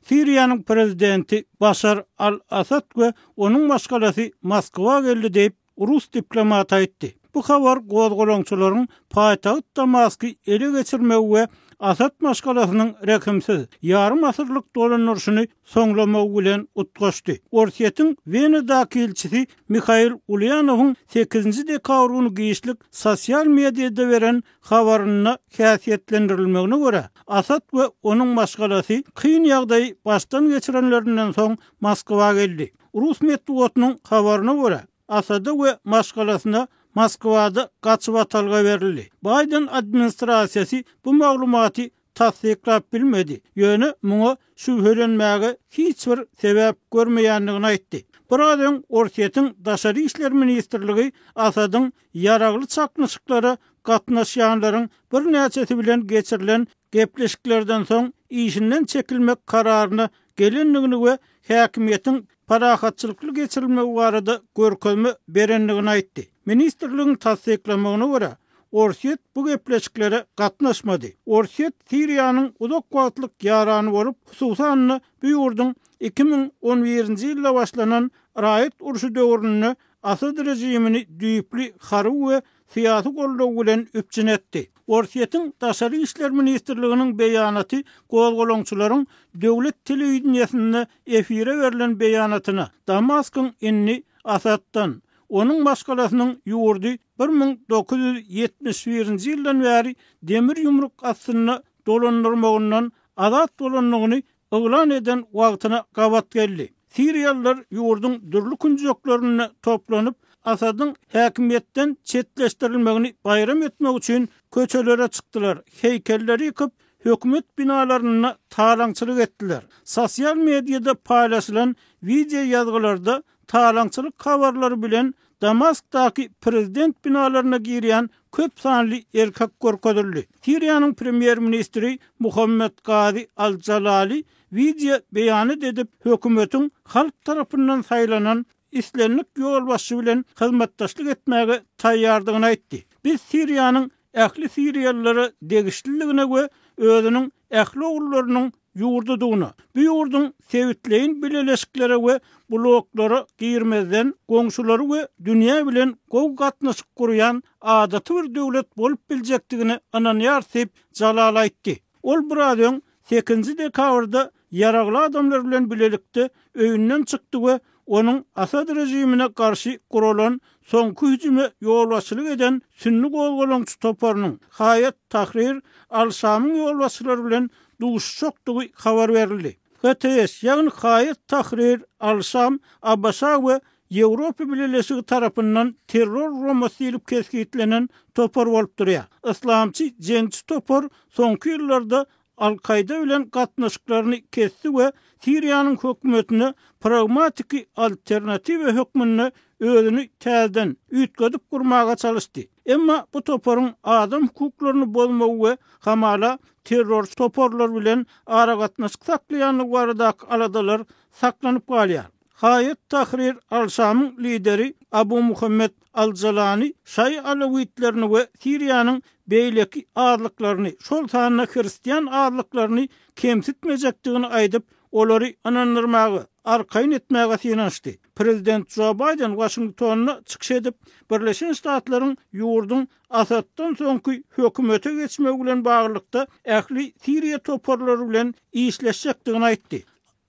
Siriýanyň prezidenti Başar al-Asad we onuň başgalasy Moskwa geldi diýip Rus diplomaty aýtdy. Bu habar gozgolaňçylaryň paýtagyt Damasky ele geçirmek we Asad maşgalasynyň rekimsiz yarım asyrlyk dolanýaryny soňlamak bilen utgaşdy. Orsiýetiň Wenadaky elçisi Mikhail Ulyanowyň 8-nji dekabryny giýişlik sosial mediada beren habaryna häsiýetlendirilmegine görä, Asad we onuň maşgalasy kyn ýagdaý başdan geçirenlerinden soň Moskwa geldi. Rus medeniýetiniň habaryna görä, Asada we maşgalasyna Moskvada gaçyp atalga berildi. Biden administrasiýasy bu maglumaty tasdiklap bilmedi. Ýöne muňa şüphelenmäge hiç bir sebäp görmeýändigini aýtdy. Buradan Orsiýetiň daşary işler ministrligi Asadyň ýaragly çaknyşyklary gatnaşýanlaryň bir näçesi bilen geçirilen gepleşiklerden soň işinden çekilmek kararyna gelendigini we häkimiýetiň parahatçylykly geçirilmegi barada görkezme berendigini aýtdy. Ministrligiň tasdiklamagyna görä, Orsiýet bu gepleşiklere gatnaşmady. Orsiýet Siriýanyň uzak wagtlyk ýarany bolup, hususan bu ýurduň 2011-nji ýylda başlanan raýat uruşy döwründe Asad rejimini düýpli hary we syýasy gollaw bilen üpçün etdi. Orsiýetiň daşary işler ministrliginiň beýanaty gozgolaňçylaryň döwlet telewizionyasynda efire berilen beýanatyna Damaskyň inni Asaddan onuň maşgalasynyň ýurdy 1971-nji ýyldan bäri demir ýumruk astyna dolandyrmagyndan azat bolanlygyny oglan eden wagtyna gabat geldi. Siriýalılar ýurduň dürli künjoklaryny toplanyp Asadyň häkimiýetden çetleşdirilmegini bayram etmek üçin köçelere çykdylar. Heykelleri ýykyp hökümet binalaryna talaňçylyk etdiler. Sosial mediada paýlaşylan video ýazgylarda talaňçylyk habarlary bilen Damaskdaky prezident binalaryna girýän köp sanly erkek görkezildi. Siriýanyň premier ministri Muhammed Gazi al-Jalali video beýan edip hökümetiň halk tarapyndan saýlanan islenlik ýolbaşçy bilen hyzmatdaşlyk etmäge taýýardygyny aýtdy. Biz Siriýanyň ähli Siriýalylary degişliligine we özüniň ähli oglarynyň ýurdudygyna, bu ýurduň sevitleýin bileleşiklere we bloklara girmezden goňşulary we dünýä bilen gow gatnaşyk gurýan adaty bir döwlet bolup biljekdigini ananýar diýip Jalal aýtdy. Ol buradan 8-nji dekabrda ýaragly adamlar bilen bilelikde öýünden çykdy we onuň Asad rejimine karşı kurulan soňky hüjüme ýolbaşçylyk eden sünni gozgolaňçy toparynyň Hayat Tahrir al-Şamyň ýolbaşçylary bilen duşuşykdygy habar berildi. HTS ýagny Hayat Tahrir al-Şam Abbasa we Ýewropa Birleşigi tarapyndan terror romasy ýylyp keskitlenen topar bolup durýar. Islamçy jençi topar soňky ýyllarda Al-Qaida bilen gatnaşyklaryny kesdi we Siriýanyň hökümetine pragmatik alternativ hökmünde özüni täzeden üýtgedip gurmaga çalışdy. Emma bu toparyň adam hukuklaryny bozmagy we hamala terror toparlar bilen ara gatnaşyk saklaýanlygy baradaky aladalar saklanyp galýar. Hayat Tahrir al-Şamyň lideri Abu Muhammed al-Jalani şay alawitlerini we Siriýanyň beýleki adlyklaryny, şol sanyna Hristiýan adlyklaryny kemsitmejekdigini aýdyp, olary anandyrmagy, arkaýyn etmäge synaşdy. Prezident Joe Biden Washingtonna çykyş edip, Birleşen Ştatlaryň ýurduň Asaddan soňky hökümete geçmegi bilen baglykda ähli Siriýa toparlary bilen işleşjekdigini aýtdy.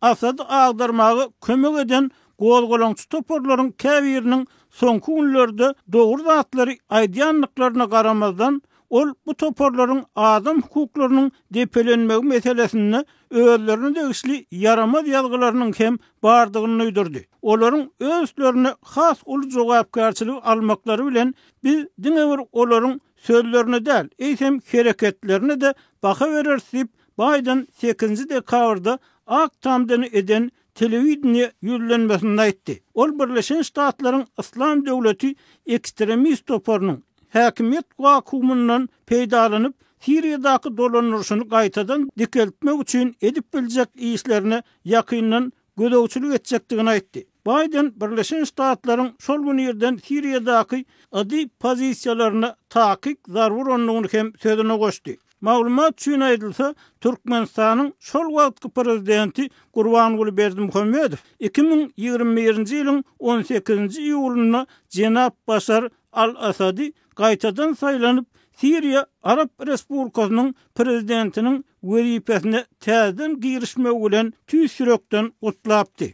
Asad agdarmagy kömek eden gozgolaňçy toparlaryň käbiriniň soňky günlerde dogry zatlary aýdýanlyklaryna garamazdan ol bu toparlaryň adam hukuklarynyň depelenmegi meselesini özlerine degişli yaramaz ýazgylarynyň hem bardygyny öýdürdi. Olaryň özlerine has uly jogapkarçylyk almaklary bilen biz diňe bir olaryň sözlerine däl, eýsem hereketlerine de baha berersiz diýip Biden 8-nji dekabrda aktamdany eden telewizioniýa ýürlenmesini aýtdy. Ol Birleşen Ştatlaryň Islam döwleti ekstremist toparynyň häkimiýet wakumyndan peýdalanyp Siriýadaky dolanýaryşyny gaýtadan dikeltmek üçin edip biljek işlerine ýakyndan gödöwçilik etjekdigini aýtdy. Biden Birleşen Ştatlaryň şol gün ýerden Siriýadaky ady pozisiýalaryna takyk zarur onlugyny hem sözüne goşdy. Maglumat üçin aýdylsa, Türkmenistanyň şol wagtky prezidenti Gurbanuly Berdimuhammedow 2021-nji ýylyň 18-nji iýulyna Jenap Başar al-Asady gaýtadan saýlanyp Siriya Arab Respublikasynyň prezidentiniň wezipesine täzeden girişmek bilen tüýsürekden utlapdy.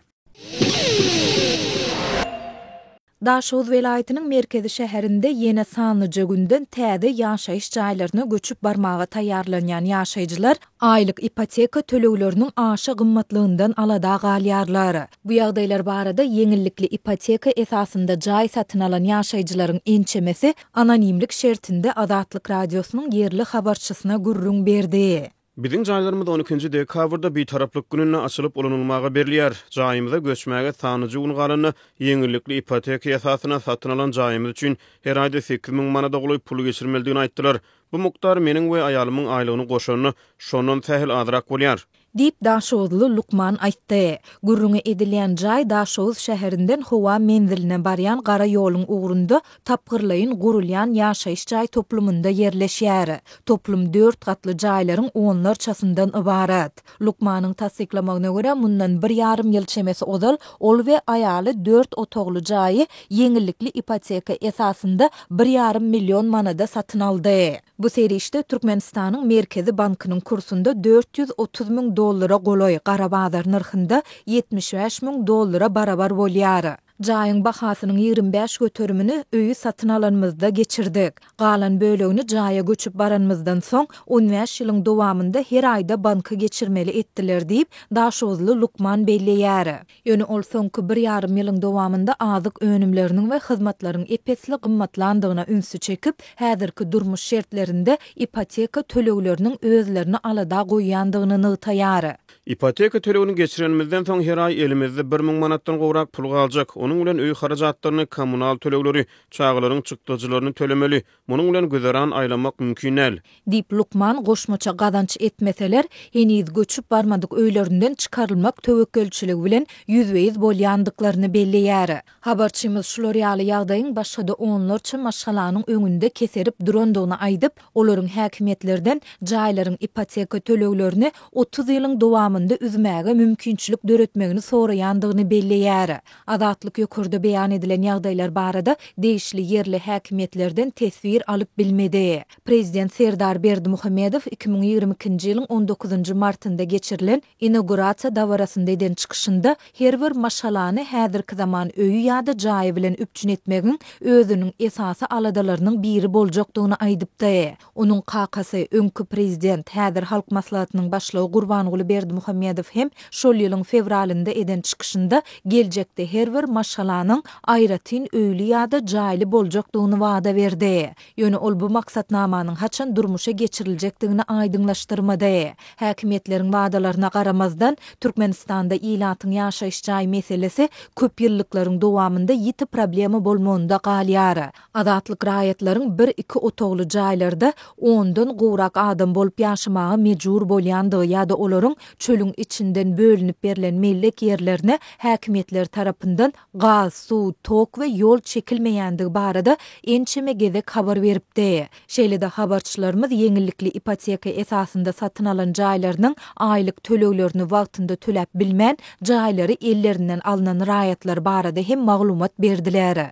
Daşoz welaýatynyň merkezi şäherinde ýene sanlyca günden täze ýaşaýyş jaýlaryna göçüp barmaga taýýarlanýan ýaşaýjylar aýlyk ipoteka tölegleriniň aşy gymmatlygyndan alada galýarlar. Bu ýagdaýlar barada ýeňillikli ipoteka esasynda jaý satyn alan ýaşaýjylaryň ençemesi anonimlik şertinde Azatlyk radiosynyň yerli habarçysyna gurrun berdi. Bizim jaýlarymyz 12-nji dekabrda bir taraplyk gününe açylyp ulanylmaga berilýär. Jaýymyza göçmäge sanyjy gün galanyny ýeňillikli ipoteka esasyna satyn alan jaýymyz üçin her aýda 8000 manada goýup pul geçirmeldigini aýtdylar. Bu mukdar meniň we aýalymyň aýlygyny goşanyny şondan sähel azrak bolýar. Dip Daşozlu Lukman aýtdy. Gurrun edilýän jaý Daşoz şäherinden Howa menziline barýan gara ýoluň ugrunda tapgyrlaýyn gurulýan ýaşaýyş jaý toplumunda ýerleşýär. Toplum 4 gatly jaýlaryň onlarçasyndan ibarat. Lukmanyň tasdiklamagyna görä mundan 1,5 ýyl çemesi odal ol we aýaly 4 otogly jaýy ýeňillikli ipoteka esasynda 1,5 milyon manada satyn aldy. Bu serişde Türkmenistanyň Merkezi Bankynyň kursunda 430 000 dollara goloy gara bazar narxynda 75 000 dollara barabar bolýar. Jaýyň bahasynyň 25 götürümini öýü satyn alanmyzda geçirdik. Galan bölegini jaýa göçüp baranmyzdan soň 15 ýylyň dowamında her aýda banka geçirmeli etdiler diýip Daşozly Lukman belleýär. Ýöne ol soňky 1,5 ýylyň dowamında azyk önümleriniň we hyzmatlaryň epesli gymmatlandygyna ünsü çekip, häzirki durmuş şertlerinde ipoteka tölegleriniň özlerini alada goýýandygyny nytaýar. Ipoteka tölegini geçirenmizden soň her aý elimizde 1000 manatdan gowrak pul galjak. Onun bilen öý harajatlaryny, kommunal tölegleri, çağlaryň çykdyjylaryny tölemeli. Munyň bilen güzeran aýlamak mümkin näl. Dip Lukman goşmaça gadanç etmeseler, heniz göçüp barmadyk öýlerinden çykarylmak töwekkelçiligi bilen ýüzbeýiz bolýandyklaryny belleýär. Habarçymyz şular ýaly ýagdaýyň başga-da onlarça maşgalanyň öňünde keserip durandygyny aýdyp, olaryň häkimetlerden jaýlaryň ipoteka töleglerini 30 ýylyň dowamında üzmäge mümkinçilik döretmegini soraýandygyny belleýär. Azatlyk ýokurda beýan edilen ýagdaýlar barada değişli yerli häkimetlerden tesvir alyp bilmedi. Prezident Serdar Berdimuhammedow 2022-nji ýylyň 19-njy martynda geçirilen inaugurasiýa dawarasynda eden çykyşynda her bir maşgalany häzirki zaman öýü ýa-da jaý bilen üpçün etmegiň özüniň esasy aladalarynyň biri boljakdygyny aýdypdy. Onuň kakasy öňkü prezident häzir halk maslahatynyň başlygy Gurbanuly Berdimuhammedow hem şol ýylyň fevralynda eden çykyşynda geljekde her bir maşgalanyň aýratyn öýli ýa-da jaýly boljakdygyny wada berdi. Ýöne ol bu maksatnamanyň haçan durmuşa geçirilejekdigini aýdyňlaşdyrmady. Häkimetleriň wadalaryna garamazdan Türkmenistanda ýylatyň ýaşaýyş jaý meselesi köp ýyllyklaryň dowamında ýiti problemi bolmagynda galýar. Azatlyk raýatlaryň 1-2 otogly jaýlarda 10-dan gowrak adam bolup ýaşamagy mejbur bolýandygy ýa-da olaryň çölüň içinden bölünip berilen mellek ýerlerine häkimetler tarapyndan gaz, su, tok we ýol çekilmeýändigi barada ençeme gezek habar beripdi. Şeýle-de habarçylarymyz ýeňillikli ipoteka esasynda satyn alan jaýlarynyň aýlyk töleglerini wagtynda töläp bilmän jaýlary ellerinden alynan raýatlar barada hem maglumat berdiler.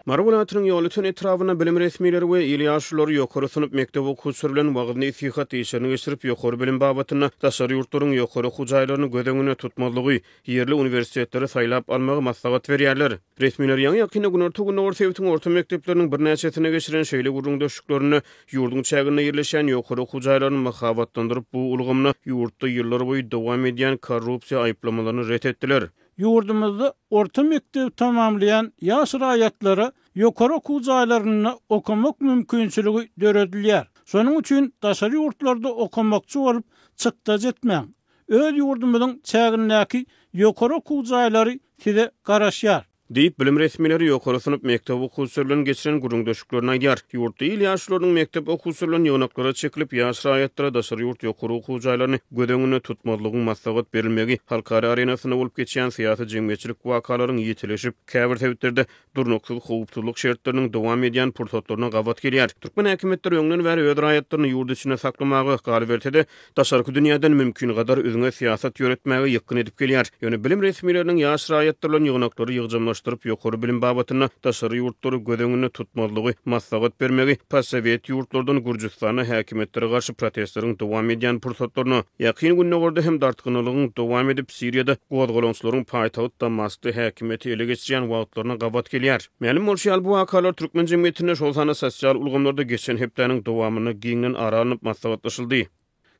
Marwulatynyň ýolutyn etrawyna bilim resmiýetleri we ýyl ýaşlary ýokary synyp mektep okuwçylary bilen wagtny ýsyhat işlerini geçirip ýokary bilim babatyna daşary ýurtlaryň ýokary hujaýlaryny gödeňine tutmalygy ýerli uniwersitetleri saýlap almagy maslahat berýärler. Resmiýetler ýa-da ýakyna günörtügünde Orta orta mekdepleriniň bir näçesine geçiren şeýle gurrun döşüklerini ýurduň çägine ýerleşen ýokary hujaýlaryny mahabatlandyryp bu ulgamyny ýurtda ýyllar boýy dowam edýän korrupsiýa aýplamalaryny ret etdiler. Ýurdumyzda orta mekdep tamamlayan ýaş raýatlary ýokary okuw jaýlaryna okumak mümkinçiligi döredilýär. Şonuň üçin daşary ýurtlarda okumakçy bolup çykda jetmäň. Öz ýurdumyzyň çägindäki ýokary okuw jaýlary size garaşýar. Deyip bilim resmileri ýokary sınıp mektep okuwçylaryny geçiren gurrundaşyklaryny aýdýar. Ýurtda ýyl ýaşlarynyň mektep okuwçylarynyň ýognaklara çekilip ýaş raýatlara daşary ýurt ýokary okuw jaýlaryny gödeňine tutmalygyň maslahat berilmegi halkara arenasyna bolup geçýän syýasy jemgyýetçilik wakalaryň ýetileşip käbir tebitleri durnuksyz howpsuzlyk şertleriniň dowam edýän pursatlaryna gabat gelýär. Türkmen häkimetleri öňden bäri öz raýatlaryny ýurt içine saklamagy galy berdi. Daşarky dünýäden mümkin gadar özüňe syýasat ýöretmäge ýykyn edip gelýär. Ýöne bilim resmileriniň ýaş raýatlarynyň ýognaklary ýygjamlaşdyryp ýokary bilim babatyna daşary ýurtlary gödeňine tutmalygy maslahat bermegi Passowet ýurtlardan Gürjistana häkimetleri garşy protestlaryň dowam edýän pursatlaryny ýakyn günlerde hem dartgynylygyň dowam edip Siriýada gowgalanyşlaryň paýtagyt Damasky häkimeti ele geçirýän wagtlaryna gabat gelýär. Mälim bolşal bu wakalar türkmen jemgyýetine şol sana sosial ulgamlarda geçen hepdäniň dowamyny giňden aranyp maslahatlaşyldy.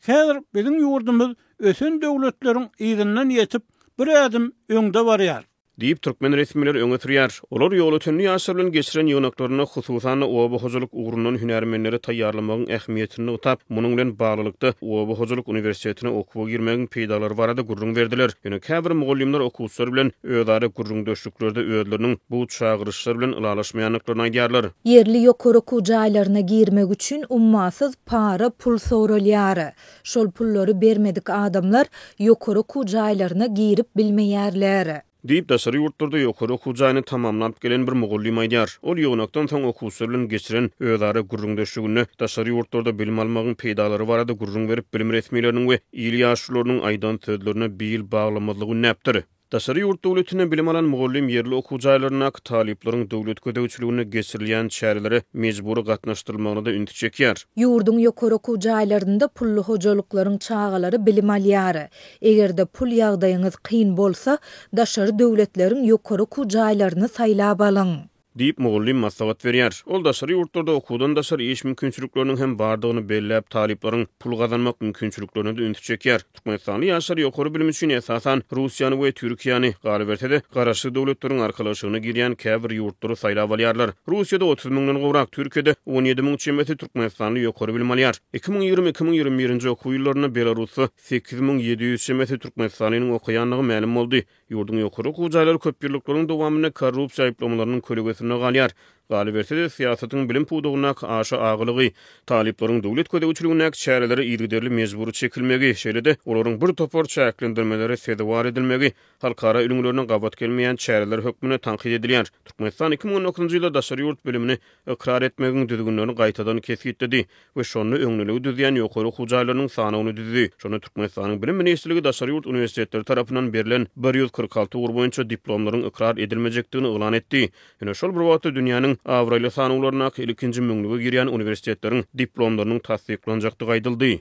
Häzir bizim ýurdumyz ösen döwletleriň ýygynyň ýetip bir adım öňde barýar. Deyip Türkmen resmileri öňe sürýär. Olar ýol ötünli ýaşlaryň geçiren ýognaklaryna hususan oba hojalyk ugrundan hünärmenleri taýýarlamagyň ähmiýetini utap, munyň bilen baglanykda oba hojalyk universitetine okuwa girmegiň peýdalary barada gurrun berdiler. Ýöne käbir mugallimler okuwçylar bilen özleri gurrun döşlüklerde özleriniň bu çağırışlar bilen ylalaşmaýanlyklaryny aýdýarlar. Yerli ýokary okuw jaýlaryna girmek üçin ummasyz para pul soralýar. Şol pullary bermedik adamlar ýokary okuw jaýlaryna girip bilmeýärler. Deyip daşary ýurtlarda ýokary okuw jaýyny tamamlap gelen bir mugallim aýdýar. Ol ýognakdan soň okuwçylar bilen geçiren özleri gurrun döşlügünde daşary ýurtlarda bilim almagyň peýdalary barada gurrun berip bilim resmileriniň we ýyl ýaşlarynyň aýdan sözlerine bir baglanmalygy näpdir. Daşary ýurt döwletine bilim alan mugallim yerli okuw jaýlaryna talyplaryň döwlet gödäwçiligine geçirilýän çäreleri mejburi gatnaşdyrylmagyna da ünit çekýär. Ýurduň ýokary okuw jaýlarynda pully hojalyklaryň çağalary bilim alýar. Egerde pul ýagdaýyňyz kyn bolsa, daşary döwletleriň ýokary okuw jaýlaryny saýlap alyň. Deyip mugallim maslahat berýär. Ol daşary ýurtlarda okuwdan daşary iş mümkinçilikleriniň hem bardygyny belläp talyplaryň pul gazanmak mümkinçiliklerini de ünit çekýär. Türkmenistany ýaşary ýokary bilim üçin esasan Russiýany we Türkiýany galy berdi. Garaşy döwletleriň arkalaşygyna girýän käbir ýurtlary saýlap alýarlar. Russiýada 30 000-dan gowrak, Türkiýede 17 000 çemeti Türkmenistany ýokary bilim alýar. 2020-2021 okuw ýyllaryna Belarusy 8700 çemeti Türkmenistanyň okuýanlygy ma'lum boldy. Ýurdun ýokary okuw jaýlary köp ýyllyklygyň dowamyny korrupsiýa aýplamalarynyn kölegesine galýar. Galy berse de syýasatyň bilim pudugyna aşa agylygy, talyplaryň döwlet gödäwçiligine çäreleri ýygyderli mejburi çekilmegi, şeýle-de olaryň bir topar çäklendirmeleri sedewar edilmegi, halkara ülümlerine gabat gelmeýän çäreler hökmüne tanqid edilýär. Türkmenistan 2019-njy ýylda daşary ýurt bilimini ikrar etmegiň düzgünlerini gaýtadan kesgitdi we şonu öňlüligi düzýän ýokary okuw jaýlarynyň sanawyny düzdi. Şonu Türkmenistanyň bilim ministrligi daşary ýurt universitetleri tarapyndan berilen 146 ugru boýunça diplomlaryň ikrar edilmejekdigini elan etdi. Ýöne şol bir wagtda dünýäniň Awralia sanawlaryna ilkinji müňlüge girýän universitetleriň diplomlarynyň tasdiklanjakdygy aýdyldy.